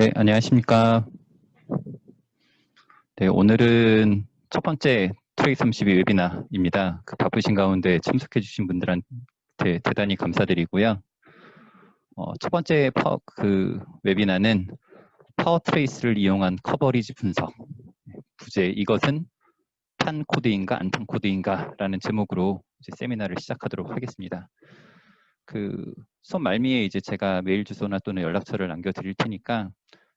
네, 안녕하십니까. 네, 오늘은 첫 번째 트레이32 웨비나입니다. 바쁘신 가운데 참석해주신 분들한테 대단히 감사드리고요. 첫 번째 웨비나는 파워 트레이스를 이용한 커버리지 분석. 부제 이것은 탄 코드인가 안 탄 코드인가 라는 제목으로 이제 세미나를 시작하도록 하겠습니다. 수업 말미에 이제 제가 메일 주소나 또는 연락처를 남겨드릴 테니까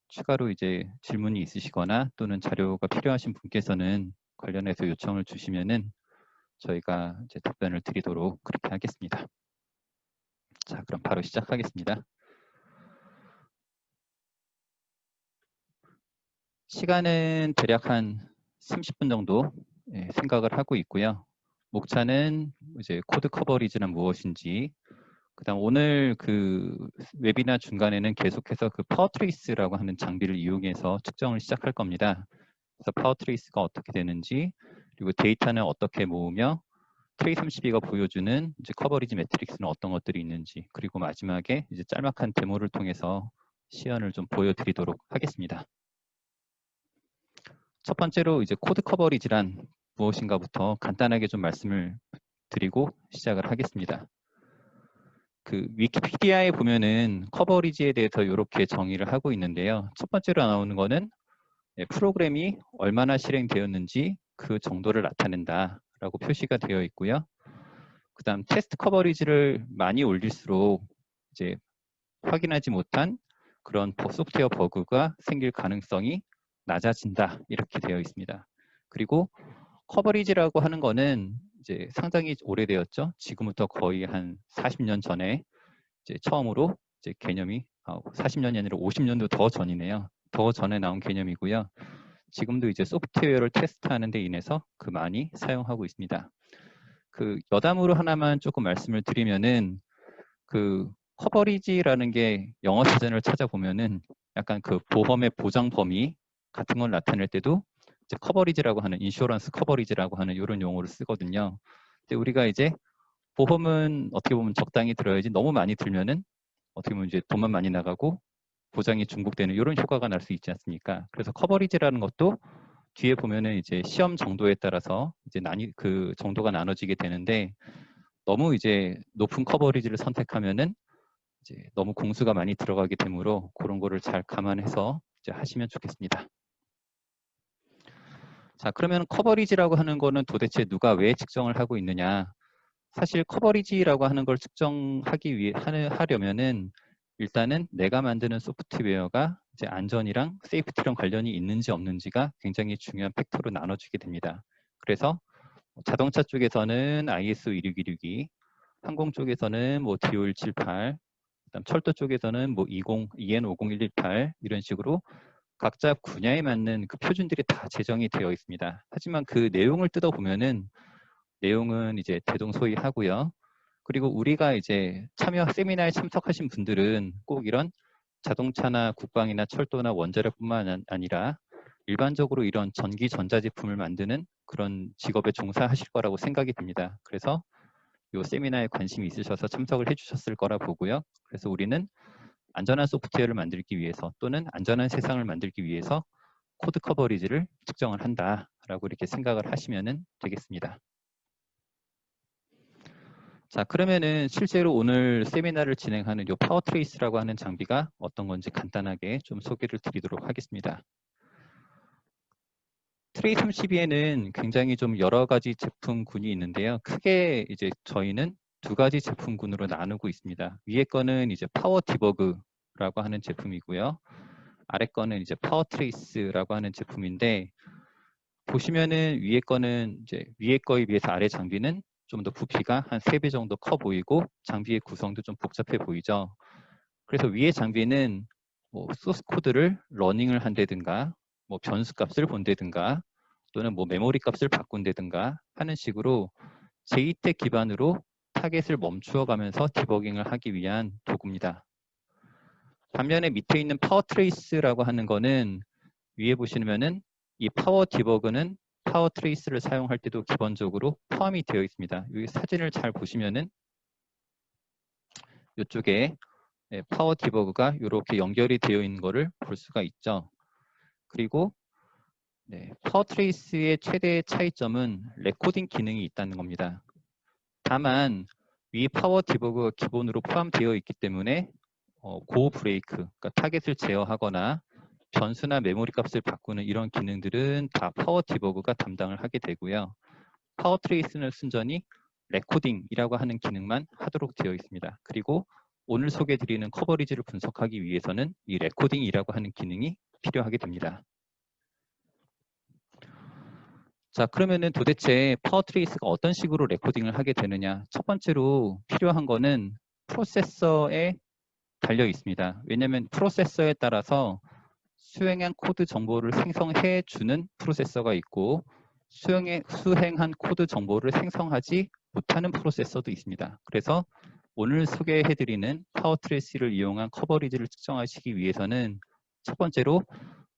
추가로 이제 질문이 있으시거나 또는 자료가 필요하신 분께서는 관련해서 요청을 주시면은 저희가 이제 답변을 드리도록 그렇게 하겠습니다. 자, 그럼 바로 시작하겠습니다. 시간은 대략 한 30분 정도 생각을 하고 있고요. 목차는 이제 코드 커버리지는 무엇인지, 그다음 오늘 웨비나 중간에는 계속해서 파워 트레이스라고 하는 장비를 이용해서 측정을 시작할 겁니다. 그래서 파워 트레이스가 어떻게 되는지, 그리고 데이터는 어떻게 모으며 트레이32가 보여주는 이제 커버리지 매트릭스는 어떤 것들이 있는지, 그리고 마지막에 이제 짤막한 데모를 통해서 시연을 좀 보여드리도록 하겠습니다. 첫 번째로 이제 코드 커버리지란 무엇인가부터 간단하게 좀 말씀을 드리고 시작을 하겠습니다. 위키피디아에 보면은 커버리지에 대해서 이렇게 정의를 하고 있는데요. 첫 번째로 나오는 거는 프로그램이 얼마나 실행되었는지 그 정도를 나타낸다라고 표시가 되어 있고요. 그 다음 테스트 커버리지를 많이 올릴수록 이제 확인하지 못한 그런 소프트웨어 버그가 생길 가능성이 낮아진다 이렇게 되어 있습니다. 그리고 커버리지라고 하는 거는 이제 상당히 오래되었죠. 지금부터 거의 한 40년 전에 이제 처음으로 이제 개념이 40년이 아니라 50년도 더 전이네요. 더 전에 나온 개념이고요. 지금도 이제 소프트웨어를 테스트하는 데 인해서 많이 사용하고 있습니다. 여담으로 하나만 조금 말씀을 드리면은 커버리지라는 게 영어 사전을 찾아보면은 약간 보험의 보장 범위 같은 걸 나타낼 때도 이제 커버리지라고 하는 인슈어런스 커버리지라고 하는 이런 용어를 쓰거든요. 근데 우리가 이제 보험은 어떻게 보면 적당히 들어야지 너무 많이 들면은 어떻게 보면 이제 돈만 많이 나가고 보장이 중복되는 이런 효과가 날 수 있지 않습니까? 그래서 커버리지라는 것도 뒤에 보면은 이제 시험 정도에 따라서 이제 정도가 나눠지게 되는데 너무 이제 높은 커버리지를 선택하면은 이제 너무 공수가 많이 들어가게 되므로 그런 거를 잘 감안해서 이제 하시면 좋겠습니다. 자, 그러면 커버리지라고 하는 거는 도대체 누가 왜 측정을 하고 있느냐? 사실 커버리지라고 하는 걸 하려면은 일단은 내가 만드는 소프트웨어가 이제 안전이랑 세이프티랑 관련이 있는지 없는지가 굉장히 중요한 팩터로 나눠지게 됩니다. 그래서 자동차 쪽에서는 ISO 26262, 항공 쪽에서는 DO178, 그다음 철도 쪽에서는 EN50118 이런 식으로 각자 분야에 맞는 표준들이 다 제정이 되어 있습니다. 하지만 그 내용을 뜯어보면은 내용은 이제 대동소이하고요. 그리고 우리가 이제 세미나에 참석하신 분들은 꼭 이런 자동차나 국방이나 철도나 원자력뿐만 아니라 일반적으로 이런 전기 전자제품을 만드는 그런 직업에 종사하실 거라고 생각이 듭니다. 그래서 이 세미나에 관심이 있으셔서 참석을 해주셨을 거라 보고요. 그래서 우리는 안전한 소프트웨어를 만들기 위해서 또는 안전한 세상을 만들기 위해서 코드 커버리지를 측정을 한다라고 이렇게 생각을 하시면 되겠습니다. 자, 그러면은 실제로 오늘 세미나를 진행하는 이 파워 트레이스라고 하는 장비가 어떤 건지 간단하게 좀 소개를 드리도록 하겠습니다. 트레이32에는 굉장히 좀 여러 가지 제품군이 있는데요. 크게 이제 저희는 두 가지 제품군으로 나누고 있습니다. 위에 거는 이제 파워 디버그라고 하는 제품이고요. 아래 거는 이제 파워 트레이스라고 하는 제품인데 보시면은 위에 거는 이제 위에 거에 비해서 아래 장비는 좀 더 부피가 한 3배 정도 커 보이고 장비의 구성도 좀 복잡해 보이죠. 그래서 위에 장비는 소스 코드를 러닝을 한다든가 변수 값을 본다든가 또는 메모리 값을 바꾼다든가 하는 식으로 JTAG 기반으로 타겟을 멈추어 가면서 디버깅을 하기 위한 도구입니다. 반면에 밑에 있는 파워 트레이스라고 하는 거는 위에 보시면은 이 파워 디버그는 파워 트레이스를 사용할 때도 기본적으로 포함이 되어 있습니다. 여기 사진을 잘 보시면은 이쪽에 파워 디버그가 이렇게 연결이 되어 있는 것을 볼 수가 있죠. 그리고 파워 트레이스의 최대의 차이점은 레코딩 기능이 있다는 겁니다. 다만 위 파워 디버그가 기본으로 포함되어 있기 때문에 고 브레이크, 그러니까 타겟을 제어하거나 변수나 메모리 값을 바꾸는 이런 기능들은 다 파워 디버그가 담당을 하게 되고요. 파워 트레이스는 순전히 레코딩이라고 하는 기능만 하도록 되어 있습니다. 그리고 오늘 소개해드리는 커버리지를 분석하기 위해서는 이 레코딩이라고 하는 기능이 필요하게 됩니다. 자, 그러면은 도대체 파워 트레이스가 어떤 식으로 레코딩을 하게 되느냐? 첫 번째로 필요한 거는 프로세서에 달려 있습니다. 왜냐하면 프로세서에 따라서 수행한 코드 정보를 생성해 주는 프로세서가 있고 수행한 코드 정보를 생성하지 못하는 프로세서도 있습니다. 그래서 오늘 소개해드리는 파워 트레이스를 이용한 커버리지를 측정하시기 위해서는 첫 번째로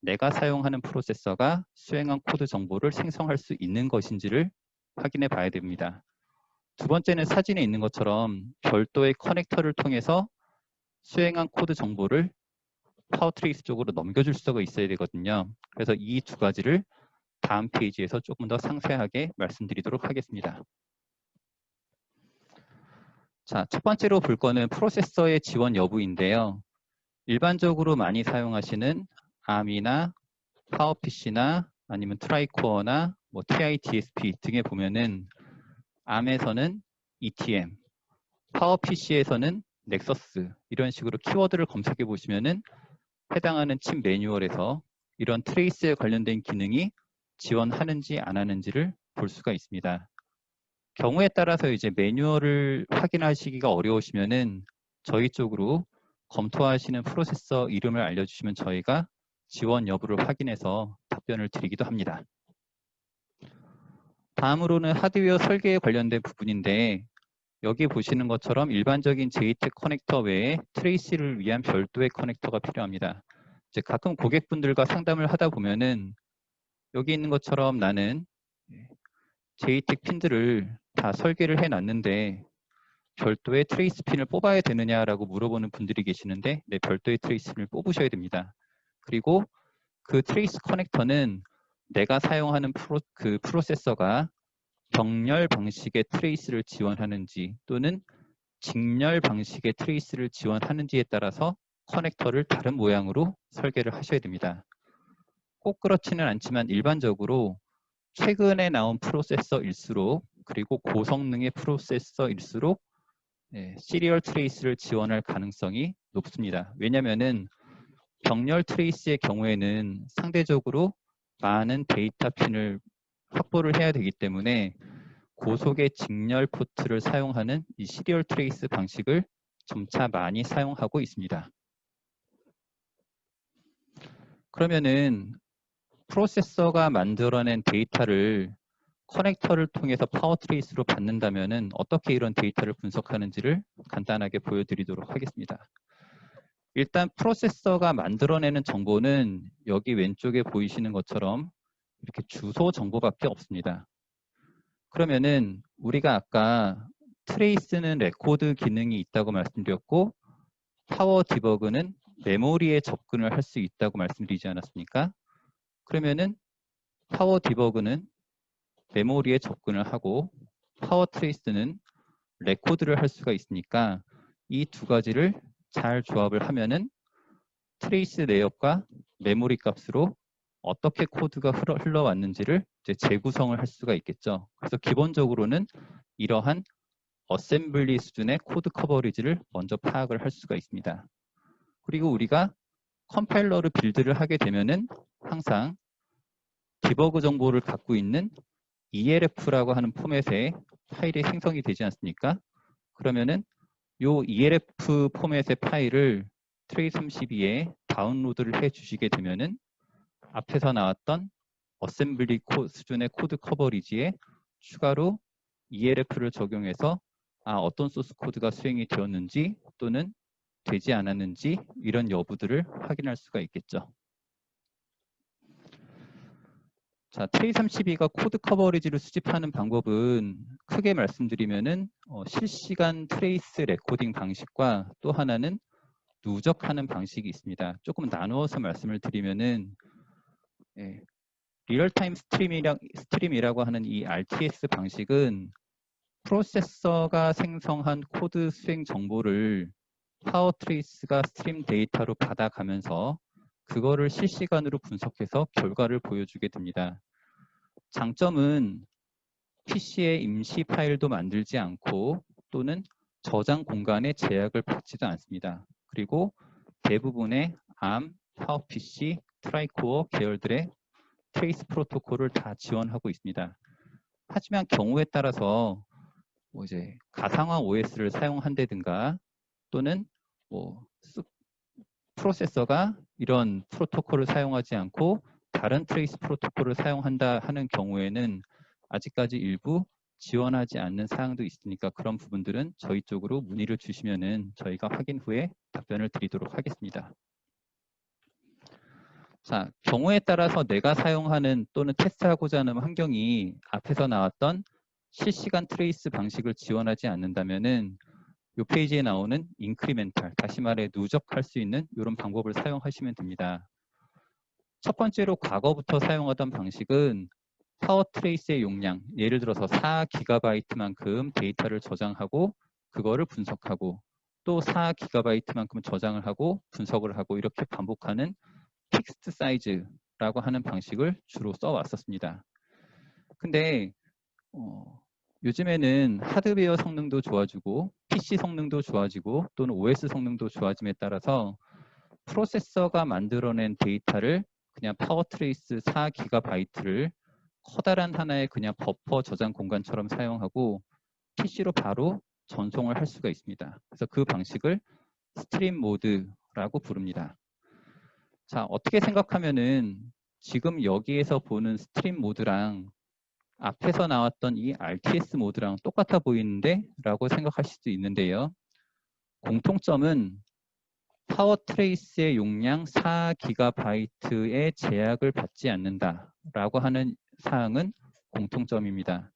내가 사용하는 프로세서가 수행한 코드 정보를 생성할 수 있는 것인지를 확인해 봐야 됩니다. 두 번째는 사진에 있는 것처럼 별도의 커넥터를 통해서 수행한 코드 정보를 파워 트레이스 쪽으로 넘겨줄 수가 있어야 되거든요. 그래서 이 두 가지를 다음 페이지에서 조금 더 상세하게 말씀드리도록 하겠습니다. 자, 첫 번째로 볼 거는 프로세서의 지원 여부인데요. 일반적으로 많이 사용하시는 ARM이나 파워PC나 아니면 트라이코어나 뭐 TI-DSP 등에 보면은 ARM에서는 ETM, 파워PC에서는 넥서스 이런 식으로 키워드를 검색해 보시면은 해당하는 칩 매뉴얼에서 이런 트레이스에 관련된 기능이 지원하는지 안 하는지를 볼 수가 있습니다. 경우에 따라서 이제 매뉴얼을 확인하시기가 어려우시면은 저희 쪽으로 검토하시는 프로세서 이름을 알려주시면 저희가 지원 여부를 확인해서 답변을 드리기도 합니다. 다음으로는 하드웨어 설계에 관련된 부분인데 여기 보시는 것처럼 일반적인 JTAG 커넥터 외에 트레이스를 위한 별도의 커넥터가 필요합니다. 이제 가끔 고객분들과 상담을 하다 보면은 여기 있는 것처럼 나는 JTAG 핀들을 다 설계를 해놨는데 별도의 트레이스 핀을 뽑아야 되느냐라고 물어보는 분들이 계시는데 네, 별도의 트레이스 핀을 뽑으셔야 됩니다. 그리고 그 트레이스 커넥터는 내가 사용하는 프로세서가 병렬 방식의 트레이스를 지원하는지 또는 직렬 방식의 트레이스를 지원하는지에 따라서 커넥터를 다른 모양으로 설계를 하셔야 됩니다. 꼭 그렇지는 않지만 일반적으로 최근에 나온 프로세서일수록 그리고 고성능의 프로세서일수록 시리얼 트레이스를 지원할 가능성이 높습니다. 왜냐하면 병렬 트레이스의 경우에는 상대적으로 많은 데이터 핀을 확보를 해야 되기 때문에 고속의 직렬 포트를 사용하는 이 시리얼 트레이스 방식을 점차 많이 사용하고 있습니다. 그러면은 프로세서가 만들어낸 데이터를 커넥터를 통해서 파워 트레이스로 받는다면은 어떻게 이런 데이터를 분석하는지를 간단하게 보여드리도록 하겠습니다. 일단 프로세서가 만들어내는 정보는 여기 왼쪽에 보이시는 것처럼 이렇게 주소 정보밖에 없습니다. 그러면은 우리가 아까 트레이스는 레코드 기능이 있다고 말씀드렸고 파워 디버그는 메모리에 접근을 할 수 있다고 말씀드리지 않았습니까? 그러면은 파워 디버그는 메모리에 접근을 하고 파워 트레이스는 레코드를 할 수가 있으니까 이 두 가지를 잘 조합을 하면은 트레이스 내역과 메모리 값으로 어떻게 코드가 흘러왔는지를 이제 재구성을 할 수가 있겠죠. 그래서 기본적으로는 이러한 어셈블리 수준의 코드 커버리지를 먼저 파악을 할 수가 있습니다. 그리고 우리가 컴파일러를 빌드를 하게 되면은 항상 디버그 정보를 갖고 있는 ELF라고 하는 포맷의 파일이 생성이 되지 않습니까? 그러면은 이 ELF 포맷의 파일을 트레이32에 다운로드를 해 주시게 되면은 앞에서 나왔던 어셈블리 수준의 코드 커버리지에 추가로 ELF를 적용해서 어떤 소스 코드가 수행이 되었는지 또는 되지 않았는지 이런 여부들을 확인할 수가 있겠죠. 자, 트레이32가 코드 커버리지를 수집하는 방법은 크게 말씀드리면은 실시간 트레이스 레코딩 방식과 또 하나는 누적하는 방식이 있습니다. 조금 나누어서 말씀을 드리면은 리얼타임 스트림이라고 하는 이 RTS 방식은 프로세서가 생성한 코드 수행 정보를 파워트레이스가 스트림 데이터로 받아가면서 그거를 실시간으로 분석해서 결과를 보여주게 됩니다. 장점은 PC에 임시 파일도 만들지 않고 또는 저장 공간에 제약을 받지도 않습니다. 그리고 대부분의 ARM, PowerPC, 트라이코어 계열들의 트레이스 프로토콜을 다 지원하고 있습니다. 하지만 경우에 따라서 이제 가상화 OS를 사용한다든가 또는 프로세서가 이런 프로토콜을 사용하지 않고 다른 트레이스 프로토콜을 사용한다 하는 경우에는 아직까지 일부 지원하지 않는 사항도 있으니까 그런 부분들은 저희 쪽으로 문의를 주시면은 저희가 확인 후에 답변을 드리도록 하겠습니다. 자, 경우에 따라서 내가 사용하는 또는 테스트하고자 하는 환경이 앞에서 나왔던 실시간 트레이스 방식을 지원하지 않는다면은 이 페이지에 나오는 인크리멘탈, 다시 말해 누적할 수 있는 이런 방법을 사용하시면 됩니다. 첫 번째로 과거부터 사용하던 방식은 파워트레이스의 용량, 예를 들어서 4GB만큼 데이터를 저장하고 그거를 분석하고 또 4GB만큼 저장을 하고 분석을 하고 이렇게 반복하는 픽스트 사이즈라고 하는 방식을 주로 써왔었습니다. 근데 요즘에는 하드웨어 성능도 좋아지고 PC 성능도 좋아지고 또는 OS 성능도 좋아짐에 따라서 프로세서가 만들어낸 데이터를 그냥 파워트레이스 4GB를 커다란 하나의 그냥 버퍼 저장 공간처럼 사용하고 PC로 바로 전송을 할 수가 있습니다. 그래서 그 방식을 스트림 모드라고 부릅니다. 자, 어떻게 생각하면은 지금 여기에서 보는 스트림 모드랑 앞에서 나왔던 이 RTS 모드랑 똑같아 보이는데 라고 생각하실 수도 있는데요. 공통점은 파워트레이스의 용량 4GB의 제약을 받지 않는다 라고 하는 사항은 공통점입니다.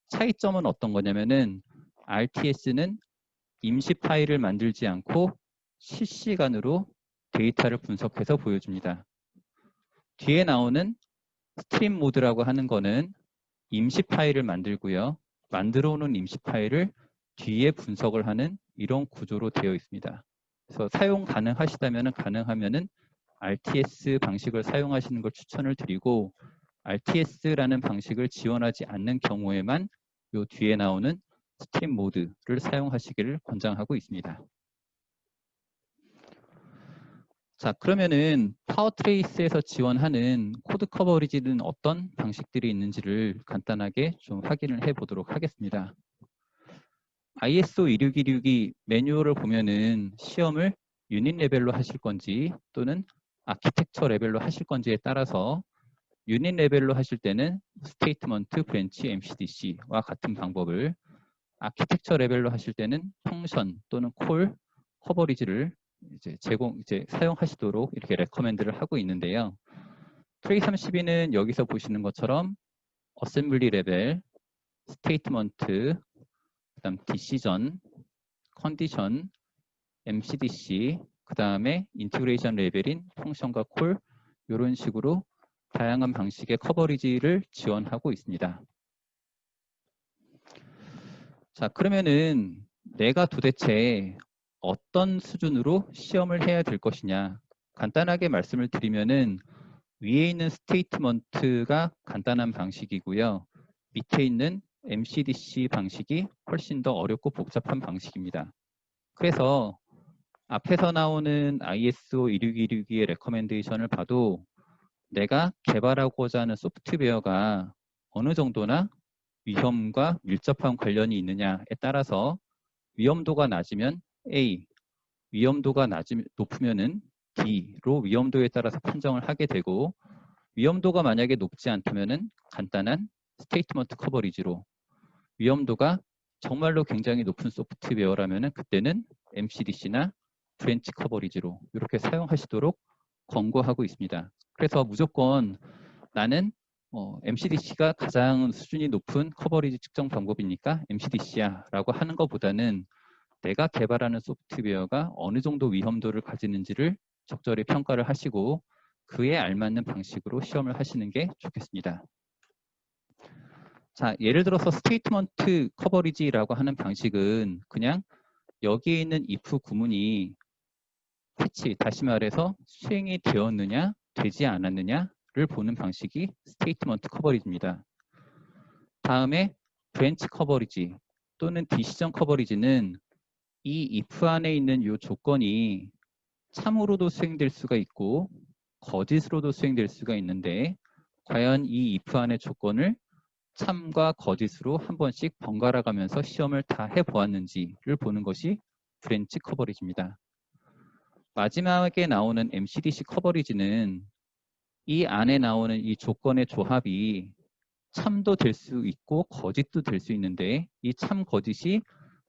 차이점은 어떤 거냐면은 RTS는 임시 파일을 만들지 않고 실시간으로 데이터를 분석해서 보여줍니다. 뒤에 나오는 스트림 모드라고 하는 거는 임시 파일을 만들고요. 만들어 오는 임시 파일을 뒤에 분석을 하는 이런 구조로 되어 있습니다. 그래서 사용 가능하시다면 가능하면은 RTS 방식을 사용하시는 걸 추천을 드리고 RTS라는 방식을 지원하지 않는 경우에만 이 뒤에 나오는 스트림 모드를 사용하시기를 권장하고 있습니다. 자, 그러면은 파워트레이스에서 지원하는 코드 커버리지는 어떤 방식들이 있는지를 간단하게 좀 확인을 해 보도록 하겠습니다. ISO 26262 매뉴얼을 보면은 시험을 유닛 레벨로 하실 건지 또는 아키텍처 레벨로 하실 건지에 따라서 유닛 레벨로 하실 때는 스테이트먼트, 브랜치, MCDC와 같은 방법을, 아키텍처 레벨로 하실 때는 펑션 또는 콜 커버리지를 이제 사용하시도록 이렇게 레커멘드를 하고 있는데요. 트레이32는 여기서 보시는 것처럼 어셈블리 레벨, 스테이트먼트, 그다음 디시전, 컨디션, MCDC, 그 다음에 인티그레이션 레벨인 펑션과 콜 이런 식으로 다양한 방식의 커버리지를 지원하고 있습니다. 자, 그러면은 내가 도대체 어떤 수준으로 시험을 해야 될 것이냐, 간단하게 말씀을 드리면은 위에 있는 스테이트먼트가 간단한 방식이고요. 밑에 있는 MCDC 방식이 훨씬 더 어렵고 복잡한 방식입니다. 그래서 앞에서 나오는 ISO 26262의 레커멘데이션을 봐도 내가 개발하고자 하는 소프트웨어가 어느 정도나 위험과 밀접한 관련이 있느냐에 따라서 위험도가 낮으면 A, 위험도가 높으면은 D로 위험도에 따라서 판정을 하게 되고, 위험도가 만약에 높지 않다면은 간단한 스테이트먼트 커버리지로, 위험도가 정말로 굉장히 높은 소프트웨어라면은 그때는 MCDC나 브랜치 커버리지로 이렇게 사용하시도록 권고하고 있습니다. 그래서 무조건 나는 MCDC가 가장 수준이 높은 커버리지 측정 방법이니까 MCDC야 라고 하는 것보다는 내가 개발하는 소프트웨어가 어느 정도 위험도를 가지는지를 적절히 평가를 하시고 그에 알맞는 방식으로 시험을 하시는 게 좋겠습니다. 자, 예를 들어서 스테이트먼트 커버리지라고 하는 방식은 그냥 여기에 있는 if 구문이 패치, 다시 말해서 수행이 되었느냐, 되지 않았느냐를 보는 방식이 스테이트먼트 커버리지입니다. 다음에 브랜치 커버리지 또는 디시전 커버리지는 이 if 안에 있는 이 조건이 참으로도 수행될 수가 있고 거짓으로도 수행될 수가 있는데 과연 이 if 안의 조건을 참과 거짓으로 한 번씩 번갈아 가면서 시험을 다 해보았는지를 보는 것이 브랜치 커버리지입니다. 마지막에 나오는 MCDC 커버리지는 이 안에 나오는 이 조건의 조합이 참도 될 수 있고 거짓도 될 수 있는데 이 참 거짓이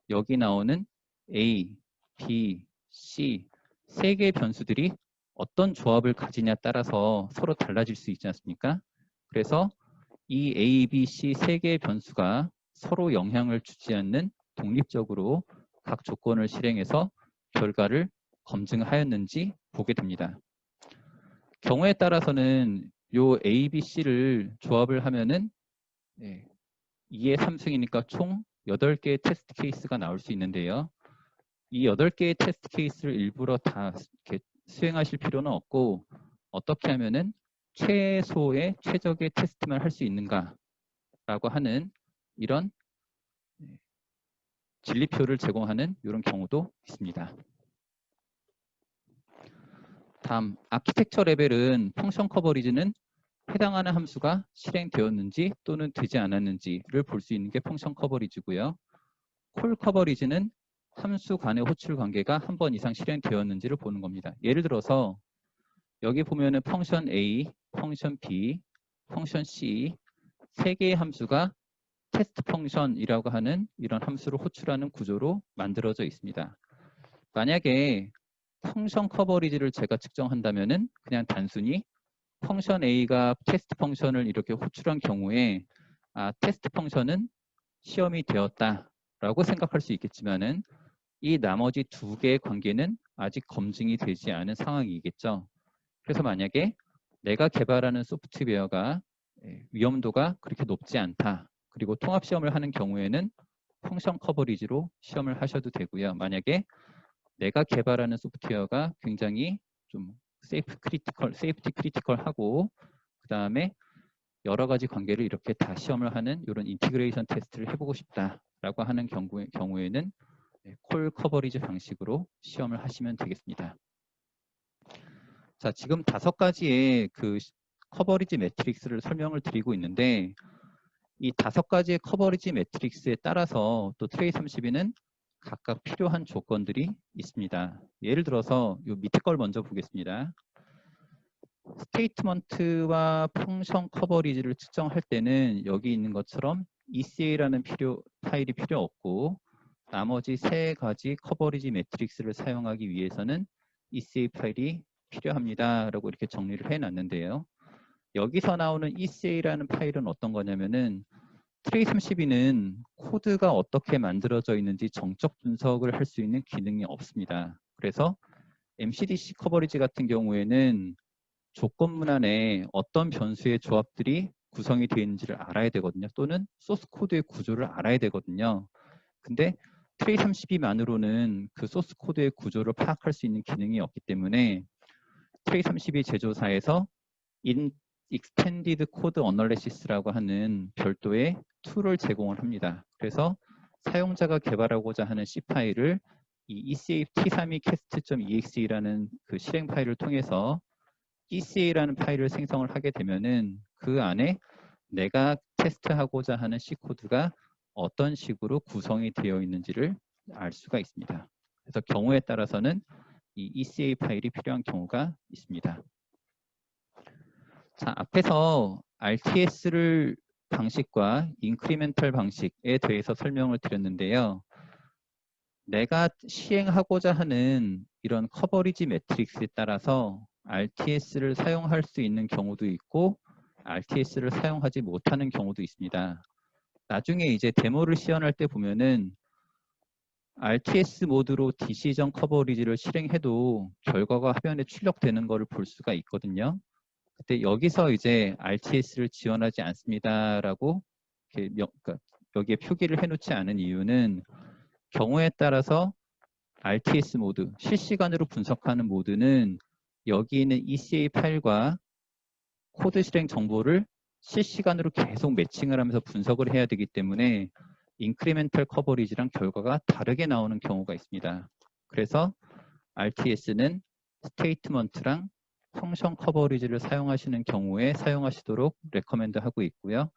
여기 나오는 A, B, C 세 개의 변수들이 어떤 조합을 가지냐에 따라서 서로 달라질 수 있지 않습니까? 그래서 이 A, B, C 세 개의 변수가 서로 영향을 주지 않는 독립적으로 각 조건을 실행해서 결과를 검증하였는지 보게 됩니다. 경우에 따라서는 요 A, B, C를 조합을 하면은 2의 3승이니까 총 8개의 테스트 케이스가 나올 수 있는데요. 이 8개의 테스트 케이스를 일부러 다 이렇게 수행하실 필요는 없고 어떻게 하면은 최소의 최적의 테스트만 할 수 있는가라고 하는 이런 진리표를 제공하는 이런 경우도 있습니다. 다음 아키텍처 레벨은 펑션 커버리지는 해당하는 함수가 실행되었는지 또는 되지 않았는지를 볼 수 있는 게 펑션 커버리지고요. 콜 커버리지는 함수 간의 호출 관계가 한 번 이상 실행되었는지를 보는 겁니다. 예를 들어서 여기 보면은 펑션 A, 펑션 B, 펑션 C 세 개의 함수가 테스트 펑션이라고 하는 이런 함수를 호출하는 구조로 만들어져 있습니다. 만약에 펑션 커버리지를 제가 측정한다면은 그냥 단순히 펑션 A가 테스트 펑션을 이렇게 호출한 경우에 테스트 펑션은 시험이 되었다라고 생각할 수 있겠지만은 이 나머지 두 개의 관계는 아직 검증이 되지 않은 상황이겠죠. 그래서 만약에 내가 개발하는 소프트웨어가 위험도가 그렇게 높지 않다. 그리고 통합 시험을 하는 경우에는 펑션 커버리지로 시험을 하셔도 되고요. 만약에 내가 개발하는 소프트웨어가 굉장히 좀 세이프티 크리티컬하고 그 다음에 여러 가지 관계를 이렇게 다 시험을 하는 이런 인티그레이션 테스트를 해보고 싶다라고 하는 경우에는 콜 커버리지 방식으로 시험을 하시면 되겠습니다. 자, 지금 5가지의 그 커버리지 매트릭스를 설명을 드리고 있는데 이 5가지의 커버리지 매트릭스에 따라서 또 트레이 32는 각각 필요한 조건들이 있습니다. 예를 들어서 이 밑에 걸 먼저 보겠습니다. 스테이트먼트와 펑션 커버리지를 측정할 때는 여기 있는 것처럼 ECA라는 파일이 필요 없고 나머지 3가지 커버리지 매트릭스를 사용하기 위해서는 ECA 파일이 필요합니다. 라고 이렇게 정리를 해놨는데요. 여기서 나오는 ECA라는 파일은 어떤 거냐면은 트레이 32는 코드가 어떻게 만들어져 있는지 정적 분석을 할 수 있는 기능이 없습니다. 그래서 MCDC 커버리지 같은 경우에는 조건문 안에 어떤 변수의 조합들이 구성이 되어 있는지를 알아야 되거든요. 또는 소스 코드의 구조를 알아야 되거든요. 근데 트레이 32만으로는 그 소스 코드의 구조를 파악할 수 있는 기능이 없기 때문에 트레이 32 제조사에서 Extended Code Analysis라고 하는 별도의 툴을 제공을 합니다. 그래서 사용자가 개발하고자 하는 C 파일을 이 ECA t32cast.exe라는 그 실행 파일을 통해서 ECA라는 파일을 생성을 하게 되면은 그 안에 내가 테스트하고자 하는 C 코드가 어떤 식으로 구성이 되어 있는지를 알 수가 있습니다. 그래서 경우에 따라서는 이 ECA 파일이 필요한 경우가 있습니다. 자, 앞에서 RTS를 방식과 인크리멘탈 방식에 대해서 설명을 드렸는데요. 내가 시행하고자 하는 이런 커버리지 매트릭스에 따라서 RTS를 사용할 수 있는 경우도 있고 RTS를 사용하지 못하는 경우도 있습니다. 나중에 이제 데모를 시연할 때 보면은 RTS 모드로 디시전 커버리지를 실행해도 결과가 화면에 출력되는 것을 볼 수가 있거든요. 그때 여기서 이제 RTS를 지원하지 않습니다라고 이렇게 그러니까 여기에 표기를 해놓지 않은 이유는 경우에 따라서 RTS 모드, 실시간으로 분석하는 모드는 여기 있는 ECA 파일과 코드 실행 정보를 실시간으로 계속 매칭을 하면서 분석을 해야 되기 때문에 인크리멘탈 커버리지랑 결과가 다르게 나오는 경우가 있습니다. 그래서 RTS는 스테이트먼트랑 펑션 커버리지를 사용하시는 경우에 사용하시도록 레커멘드 하고 있고요.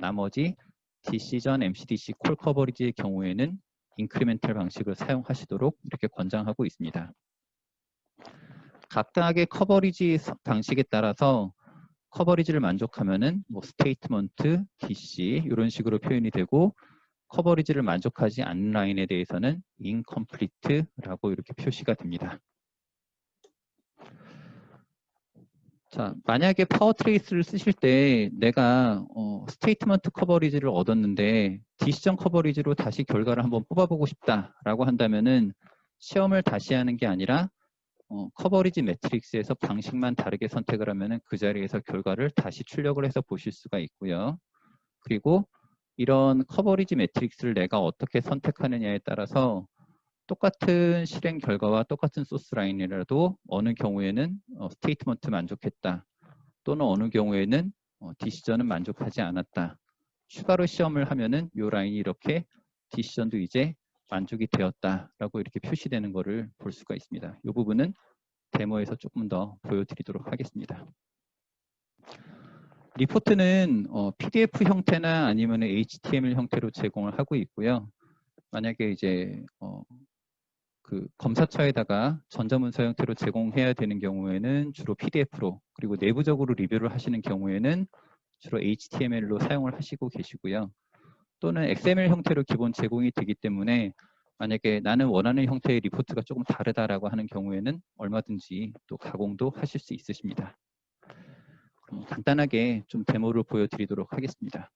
나머지 디시전 MCDC 콜 커버리지의 경우에는 인크리멘탈 방식을 사용하시도록 이렇게 권장하고 있습니다. 각각의 커버리지 방식에 따라서 커버리지를 만족하면은 뭐 스테이트먼트, DC 이런 식으로 표현이 되고 커버리지를 만족하지 않는 라인에 대해서는 incomplete라고 이렇게 표시가 됩니다. 자, 만약에 파워 트레이스를 쓰실 때 내가 스테이트먼트 커버리지를 얻었는데 디시전 커버리지로 다시 결과를 한번 뽑아보고 싶다라고 한다면은 시험을 다시 하는 게 아니라 커버리지 매트릭스에서 방식만 다르게 선택을 하면은 그 자리에서 결과를 다시 출력을 해서 보실 수가 있고요. 그리고 이런 커버리지 매트릭스를 내가 어떻게 선택하느냐에 따라서 똑같은 실행 결과와 똑같은 소스 라인이라도 어느 경우에는 스테이트먼트 만족했다. 또는 어느 경우에는 디시전은 만족하지 않았다. 추가로 시험을 하면은 이 라인이 이렇게 디시전도 이제 만족이 되었다라고 이렇게 표시되는 것을 볼 수가 있습니다. 이 부분은 데모에서 조금 더 보여드리도록 하겠습니다. 리포트는 PDF 형태나 아니면 HTML 형태로 제공을 하고 있고요. 만약에 이제 그 검사처에다가 전자문서 형태로 제공해야 되는 경우에는 주로 PDF로, 그리고 내부적으로 리뷰를 하시는 경우에는 주로 HTML로 사용을 하시고 계시고요. 또는 XML 형태로 기본 제공이 되기 때문에 만약에 나는 원하는 형태의 리포트가 조금 다르다라고 하는 경우에는 얼마든지 또 가공도 하실 수 있으십니다. 그럼 간단하게 좀 데모를 보여드리도록 하겠습니다.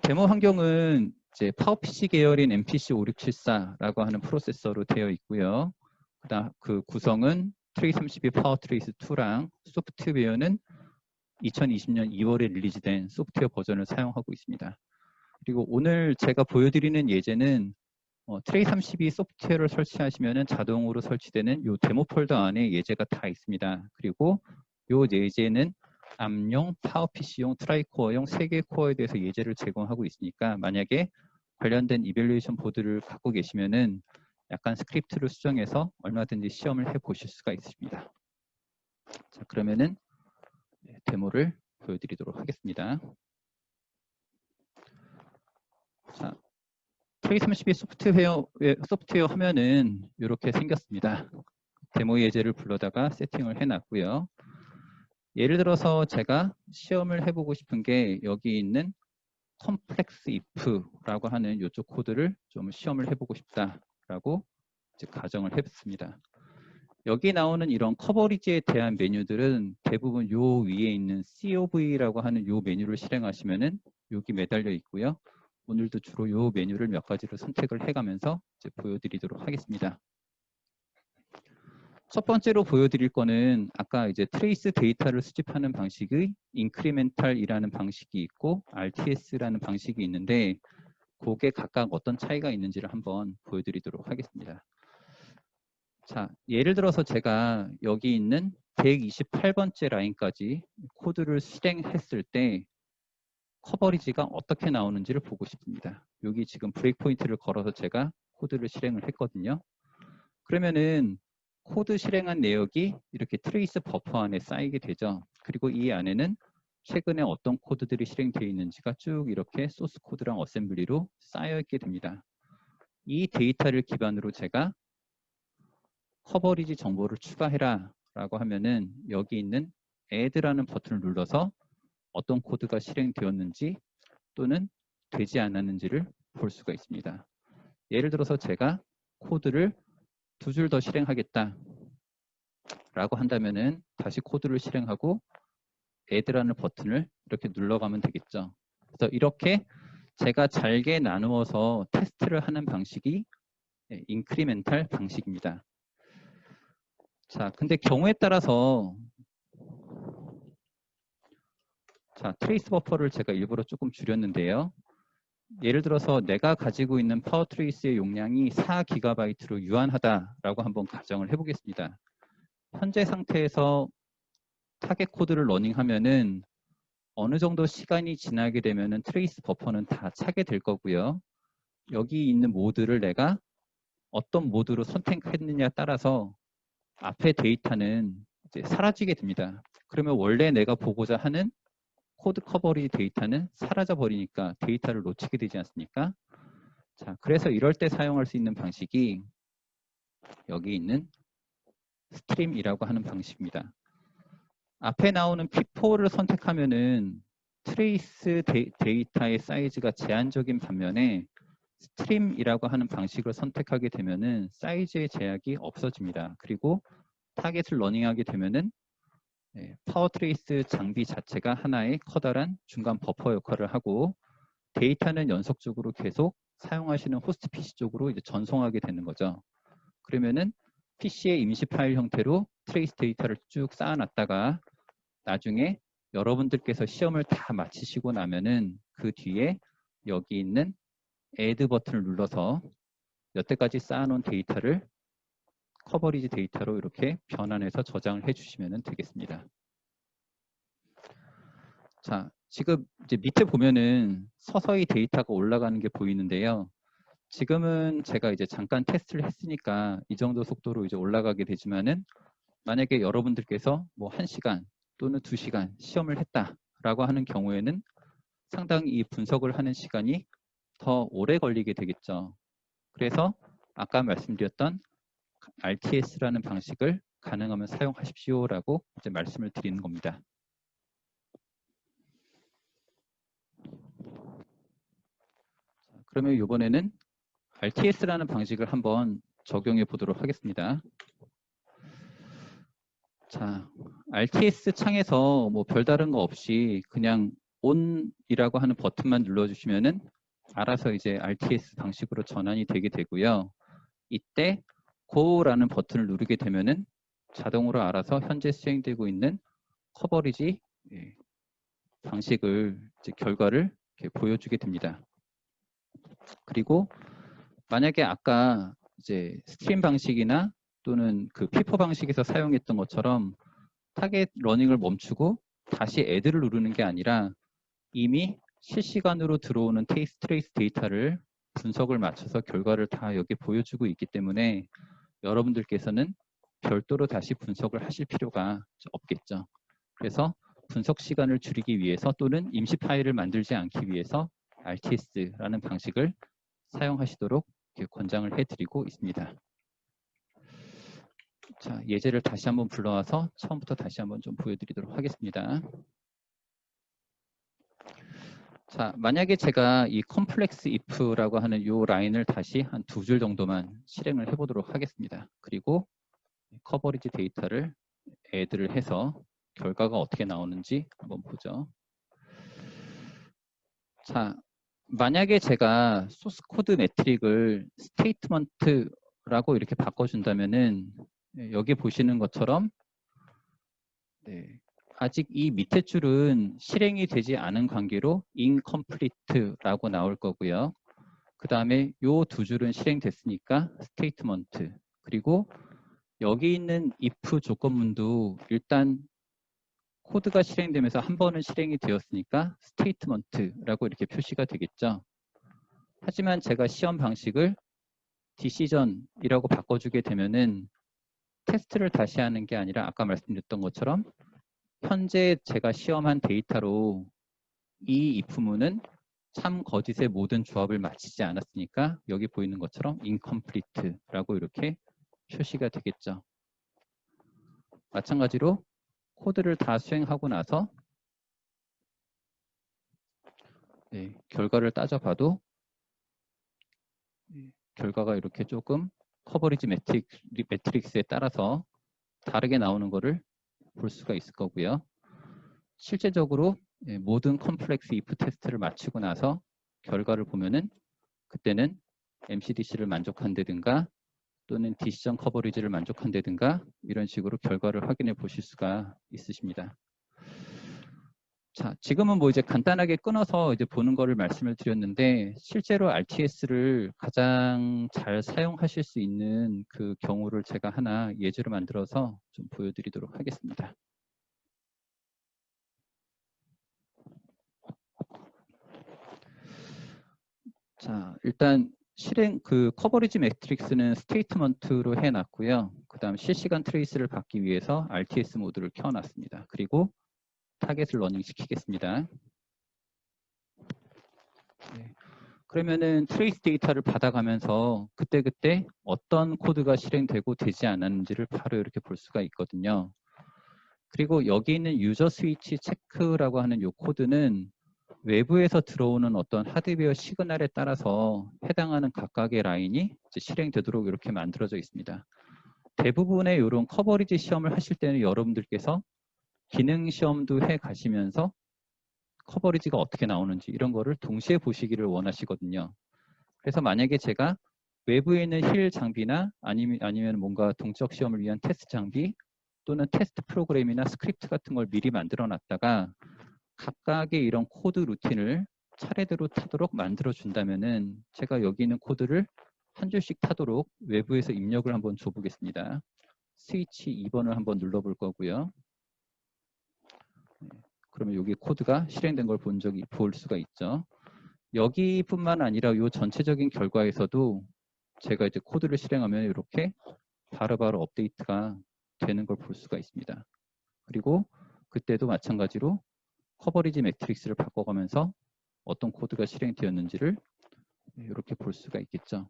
데모 환경은 이제 파워PC 계열인 MPC 5674라고 하는 프로세서로 되어 있고요. 그다음 그 구성은 트레이32 파워트레이스 2랑 소프트웨어는 2020년 2월에 릴리즈된 소프트웨어 버전을 사용하고 있습니다. 그리고 오늘 제가 보여드리는 예제는 트레이32 소프트웨어를 설치하시면 자동으로 설치되는 이 데모 폴더 안에 예제가 다 있습니다. 그리고 이 예제는 암용, 파워PC용, 트라이코어용 3개의 코어에 대해서 예제를 제공하고 있으니까 만약에 관련된 이밸루에이션 보드를 갖고 계시면은 약간 스크립트를 수정해서 얼마든지 시험을 해보실 수가 있습니다. 자, 그러면은 데모를 보여드리도록 하겠습니다. 자, 트레이32 소프트웨어 화면은 이렇게 생겼습니다. 데모 예제를 불러다가 세팅을 해놨고요. 예를 들어서 제가 시험을 해보고 싶은 게 여기 있는 컴플렉스 if라고 하는 이쪽 코드를 좀 시험을 해보고 싶다라고 이제 가정을 해봤습니다. 여기 나오는 이런 커버리지에 대한 메뉴들은 대부분 요 위에 있는 COV라고 하는 요 메뉴를 실행하시면은 여기 매달려 있고요. 오늘도 주로 요 메뉴를 몇 가지를 선택을 해가면서 이제 보여드리도록 하겠습니다. 첫 번째로 보여드릴 거는 아까 이제 트레이스 데이터를 수집하는 방식의 인크리멘탈이라는 방식이 있고 RTS라는 방식이 있는데 그게 각각 어떤 차이가 있는지를 한번 보여드리도록 하겠습니다. 자, 예를 들어서 제가 여기 있는 128번째 라인까지 코드를 실행했을 때 커버리지가 어떻게 나오는지를 보고 싶습니다. 여기 지금 브레이크 포인트를 걸어서 제가 코드를 실행을 했거든요. 그러면은 코드 실행한 내역이 이렇게 트레이스 버퍼 안에 쌓이게 되죠. 그리고 이 안에는 최근에 어떤 코드들이 실행되어 있는지가 쭉 이렇게 소스 코드랑 어셈블리로 쌓여 있게 됩니다. 이 데이터를 기반으로 제가 커버리지 정보를 추가해라 라고 하면은 여기 있는 add라는 버튼을 눌러서 어떤 코드가 실행되었는지 또는 되지 않았는지를 볼 수가 있습니다. 예를 들어서 제가 코드를 2줄 더 실행하겠다 라고 한다면은 다시 코드를 실행하고 add라는 버튼을 이렇게 눌러가면 되겠죠. 그래서 이렇게 제가 잘게 나누어서 테스트를 하는 방식이 인크리멘탈 방식입니다. 자, 근데 경우에 따라서 자, 트레이스 버퍼를 제가 일부러 조금 줄였는데요. 예를 들어서 내가 가지고 있는 파워 트레이스의 용량이 4GB로 유한하다라고 한번 가정을 해보겠습니다. 현재 상태에서 타겟 코드를 러닝하면은 어느 정도 시간이 지나게 되면은 트레이스 버퍼는 다 차게 될 거고요. 여기 있는 모드를 내가 어떤 모드로 선택했느냐에 따라서 앞에 데이터는 이제 사라지게 됩니다. 그러면 원래 내가 보고자 하는 코드 커버리지 데이터는 사라져 버리니까 데이터를 놓치게 되지 않습니까? 자, 그래서 이럴 때 사용할 수 있는 방식이 여기 있는 스트림이라고 하는 방식입니다. 앞에 나오는 P4를 선택하면은 트레이스 데이터의 사이즈가 제한적인 반면에 스트림이라고 하는 방식을 선택하게 되면은 사이즈의 제약이 없어집니다. 그리고 타겟을 러닝하게 되면은 파워 트레이스 장비 자체가 하나의 커다란 중간 버퍼 역할을 하고 데이터는 연속적으로 계속 사용하시는 호스트 PC 쪽으로 이제 전송하게 되는 거죠. 그러면은 PC의 임시 파일 형태로 트레이스 데이터를 쭉 쌓아놨다가 나중에 여러분들께서 시험을 다 마치시고 나면은 그 뒤에 여기 있는 add 버튼을 눌러서 여태까지 쌓아놓은 데이터를 커버리지 데이터로 이렇게 변환해서 저장을 해주시면 되겠습니다. 자, 지금 이제 밑에 보면은 서서히 데이터가 올라가는 게 보이는데요. 지금은 제가 이제 잠깐 테스트를 했으니까 이 정도 속도로 이제 올라가게 되지만은 만약에 여러분들께서 뭐 1시간 또는 2시간 시험을 했다라고 하는 경우에는 상당히 이 분석을 하는 시간이 더 오래 걸리게 되겠죠. 그래서 아까 말씀드렸던 RTS라는 방식을 가능하면 사용하십시오라고 이제 말씀을 드리는 겁니다. 그러면 이번에는 RTS라는 방식을 한번 적용해 보도록 하겠습니다. 자, RTS 창에서 뭐 별다른 거 없이 그냥 ON이라고 하는 버튼만 눌러주시면은 알아서 이제 RTS 방식으로 전환이 되게 되고요. 이때 Go라는 버튼을 누르게 되면은 자동으로 알아서 현재 수행되고 있는 커버리지 방식을 이제 결과를 이렇게 보여주게 됩니다. 그리고 만약에 아까 이제 스트림 방식이나 또는 그 P4 방식에서 사용했던 것처럼 타겟 러닝을 멈추고 다시 add를 누르는 게 아니라 이미 실시간으로 들어오는 트레이스 데이터를 분석을 맞춰서 결과를 다 여기 보여주고 있기 때문에 여러분들께서는 별도로 다시 분석을 하실 필요가 없겠죠. 그래서 분석 시간을 줄이기 위해서 또는 임시 파일을 만들지 않기 위해서 RTS라는 방식을 사용하시도록 권장을 해드리고 있습니다. 자, 예제를 다시 한번 불러와서 처음부터 다시 한번 좀 보여드리도록 하겠습니다. 자, 만약에 제가 이 컴플렉스 if라고 하는 이 라인을 다시 한 2줄 정도만 실행을 해보도록 하겠습니다. 그리고 커버리지 데이터를 add를 해서 결과가 어떻게 나오는지 한번 보죠. 자, 만약에 제가 소스 코드 매트릭을 스테이트먼트라고 이렇게 바꿔준다면은 여기 보시는 것처럼 아직 이 밑에 줄은 실행이 되지 않은 관계로 incomplete라고 나올 거고요. 그 다음에 요 2줄은 실행됐으니까 statement. 그리고 여기 있는 if 조건문도 일단 코드가 실행되면서 한 번은 실행이 되었으니까 statement라고 이렇게 표시가 되겠죠. 하지만 제가 시험 방식을 decision이라고 바꿔주게 되면은 테스트를 다시 하는 게 아니라 아까 말씀드렸던 것처럼 현재 제가 시험한 데이터로 이 if문은 참 거짓의 모든 조합을 마치지 않았으니까 여기 보이는 것처럼 incomplete라고 이렇게 표시가 되겠죠. 마찬가지로 코드를 다 수행하고 나서 결과를 따져봐도 결과가 이렇게 조금 커버리지 매트릭스에 따라서 다르게 나오는 것을 볼 수가 있을 거고요. 실제적으로 모든 컴플렉스 if 테스트를 마치고 나서 결과를 보면은 그때는 MCDC를 만족한다든가 또는 디시전 커버리지를 만족한다든가 이런 식으로 결과를 확인해 보실 수가 있으십니다. 자, 지금은 뭐 이제 간단하게 끊어서 이제 보는 거를 말씀을 드렸는데 실제로 RTS를 가장 잘 사용하실 수 있는 그 경우를 제가 하나 예제로 만들어서 좀 보여드리도록 하겠습니다. 자, 일단 실행 그 커버리지 매트릭스는 스테이트먼트로 해놨고요. 그 다음 실시간 트레이스를 받기 위해서 RTS 모드를 켜놨습니다. 그리고 타겟을 러닝 시키겠습니다. 네. 그러면은 트레이스 데이터를 받아가면서 그때그때 어떤 코드가 실행되고 되지 않았는지를 바로 이렇게 볼 수가 있거든요. 그리고 여기 있는 유저 스위치 체크라고 하는 이 코드는 외부에서 들어오는 어떤 하드웨어 시그널에 따라서 해당하는 각각의 라인이 이제 실행되도록 이렇게 만들어져 있습니다. 대부분의 이런 커버리지 시험을 하실 때는 여러분들께서 기능 시험도 해 가시면서 커버리지가 어떻게 나오는지 이런 거를 동시에 보시기를 원하시거든요. 그래서 만약에 제가 외부에 있는 힐 장비나 아니면 뭔가 동적 시험을 위한 테스트 장비 또는 테스트 프로그램이나 스크립트 같은 걸 미리 만들어 놨다가 각각의 이런 코드 루틴을 차례대로 타도록 만들어 준다면은 제가 여기 있는 코드를 한 줄씩 타도록 외부에서 입력을 한번 줘 보겠습니다. 스위치 2번을 한번 눌러 볼 거고요. 그러면 여기 코드가 실행된 걸 볼 수가 있죠. 여기뿐만 아니라 이 전체적인 결과에서도 제가 이제 코드를 실행하면 이렇게 바로바로 업데이트가 되는 걸 볼 수가 있습니다. 그리고 그때도 마찬가지로 커버리지 매트릭스를 바꿔가면서 어떤 코드가 실행되었는지를 이렇게 볼 수가 있겠죠.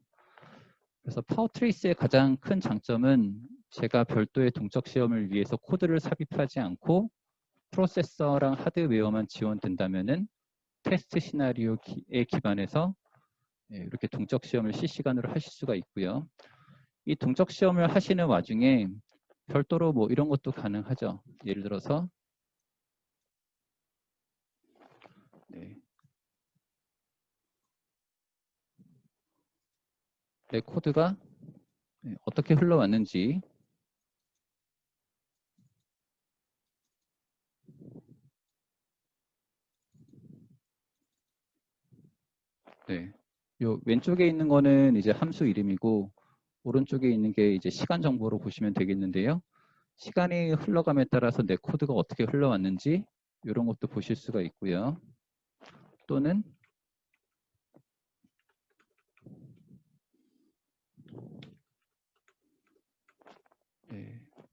그래서 파워트레이스의 가장 큰 장점은 제가 별도의 동적 시험을 위해서 코드를 삽입하지 않고 프로세서랑 하드웨어만 지원된다면은 테스트 시나리오에 기반해서 이렇게 동적 시험을 실시간으로 하실 수가 있고요. 이 동적 시험을 하시는 와중에 별도로 뭐 이런 것도 가능하죠. 예를 들어서 내 코드가 어떻게 흘러왔는지 요 왼쪽에 있는 거는 이제 함수 이름이고 오른쪽에 있는 게 이제 시간 정보로 보시면 되겠는데요. 시간이 흘러감에 따라서 내 코드가 어떻게 흘러왔는지 이런 것도 보실 수가 있고요. 또는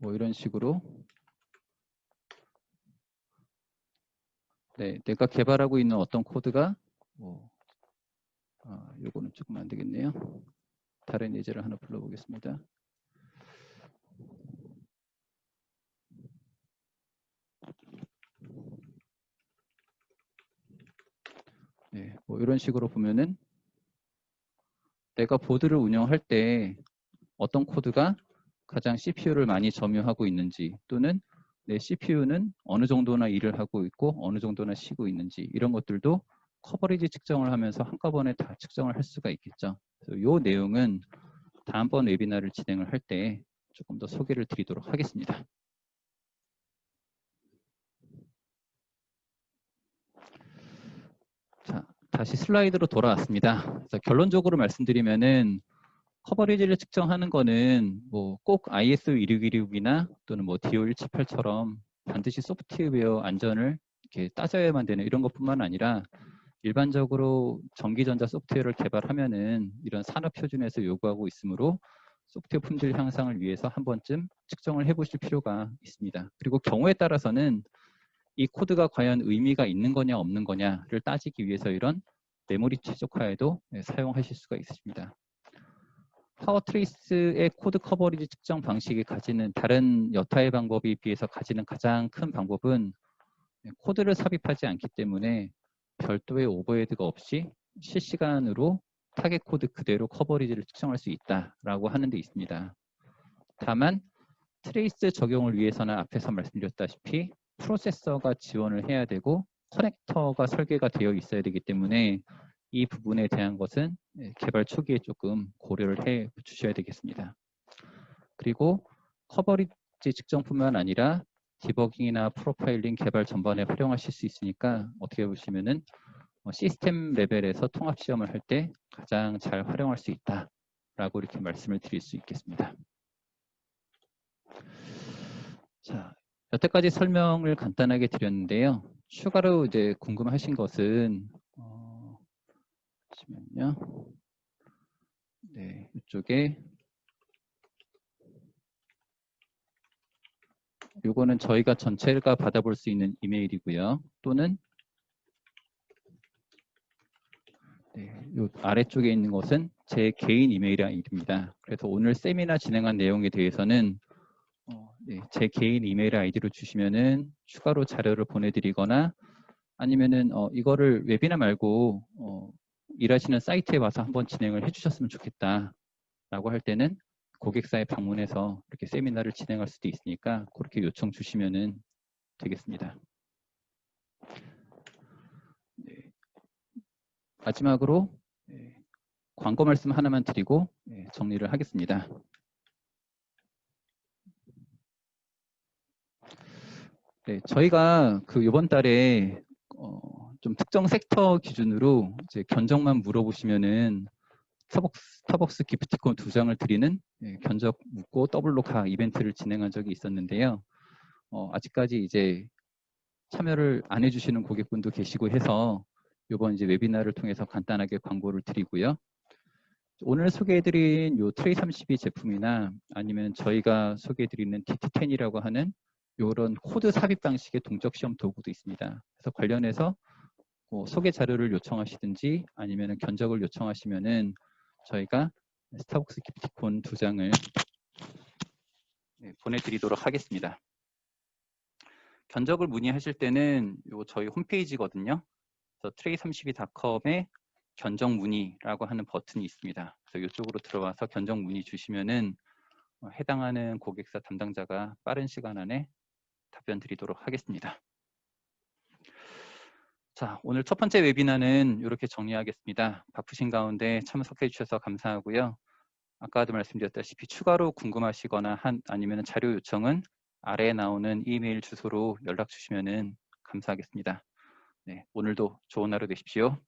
뭐 이런 식으로 내가 개발하고 있는 어떤 코드가 요거는 조금 안 되겠네요. 다른 예제를 하나 불러보겠습니다. 뭐 이런 식으로 보면은 내가 보드를 운영할 때 어떤 코드가 가장 CPU를 많이 점유하고 있는지 또는 내 CPU는 어느 정도나 일을 하고 있고 어느 정도나 쉬고 있는지 이런 것들도 커버리지 측정을 하면서 한꺼번에 다 측정을 할 수가 있겠죠. 그래서 이 내용은 다음번 웨비나를 진행을 할 때 조금 더 소개를 드리도록 하겠습니다. 자, 다시 슬라이드로 돌아왔습니다. 그래서 결론적으로 말씀드리면은 커버리지를 측정하는 거는 뭐 꼭 ISO 16126이나 또는 뭐 DO 178처럼 반드시 소프트웨어 안전을 이렇게 따져야만 되는 이런 것뿐만 아니라 일반적으로 전기전자 소프트웨어를 개발하면은 이런 산업 표준에서 요구하고 있으므로 소프트웨어 품질 향상을 위해서 한 번쯤 측정을 해보실 필요가 있습니다. 그리고 경우에 따라서는 이 코드가 과연 의미가 있는 거냐 없는 거냐를 따지기 위해서 이런 메모리 최적화에도 사용하실 수가 있습니다. 파워트레이스의 코드 커버리지 측정 방식이 가지는 다른 여타의 방법에 비해서 가지는 가장 큰 방법은 코드를 삽입하지 않기 때문에 별도의 오버헤드가 없이 실시간으로 타겟 코드 그대로 커버리지를 측정할 수 있다라고 하는 데 있습니다. 다만 트레이스 적용을 위해서는 앞에서 말씀드렸다시피 프로세서가 지원을 해야 되고 커넥터가 설계가 되어 있어야 되기 때문에 이 부분에 대한 것은 개발 초기에 조금 고려를 해 주셔야 되겠습니다. 그리고 커버리지 측정뿐만 아니라 디버깅이나 프로파일링 개발 전반에 활용하실 수 있으니까 어떻게 보시면은 시스템 레벨에서 통합 시험을 할 때 가장 잘 활용할 수 있다라고 이렇게 말씀을 드릴 수 있겠습니다. 자, 여태까지 설명을 간단하게 드렸는데요. 추가로 이제 궁금하신 것은 잠시만요. 네, 이쪽에 요거는 저희가 전체가 받아볼 수 있는 이메일이고요. 또는 요 아래쪽에 있는 것은 제 개인 이메일입니다. 그래서 오늘 세미나 진행한 내용에 대해서는 제 개인 이메일 아이디로 주시면은 추가로 자료를 보내드리거나 아니면은 이거를 웨비나 말고 일하시는 사이트에 와서 한번 진행을 해주셨으면 좋겠다라고 할 때는 고객사에 방문해서 이렇게 세미나를 진행할 수도 있으니까 그렇게 요청 주시면은 되겠습니다. 네. 마지막으로 광고 말씀 하나만 드리고 정리를 하겠습니다. 네, 저희가 이번 달에 좀 특정 섹터 기준으로 이제 견적만 물어보시면은 스타벅스 기프티콘 2장을 드리는 견적 묻고 더블로 가 이벤트를 진행한 적이 있었는데요. 아직까지 이제 참여를 안 해주시는 고객분도 계시고 해서 이번 이제 웨비나를 통해서 간단하게 광고를 드리고요. 오늘 소개해드린 요 트레이 32 제품이나 아니면 저희가 소개해드리는 DT10이라고 하는 이런 코드 삽입 방식의 동적 시험 도구도 있습니다. 그래서 관련해서 소개 자료를 요청하시든지 아니면 견적을 요청하시면은 저희가 스타벅스 기프티콘 2장을 보내드리도록 하겠습니다. 견적을 문의하실 때는 저희 홈페이지거든요. 그래서 트레이32.com에 견적 문의라고 하는 버튼이 있습니다. 그래서 이쪽으로 들어와서 견적 문의 주시면은 해당하는 고객사 담당자가 빠른 시간 안에 답변 드리도록 하겠습니다. 자, 오늘 첫 번째 웨비나는 이렇게 정리하겠습니다. 바쁘신 가운데 참석해 주셔서 감사하고요. 아까도 말씀드렸다시피 추가로 궁금하시거나 아니면 자료 요청은 아래에 나오는 이메일 주소로 연락 주시면 감사하겠습니다. 네, 오늘도 좋은 하루 되십시오.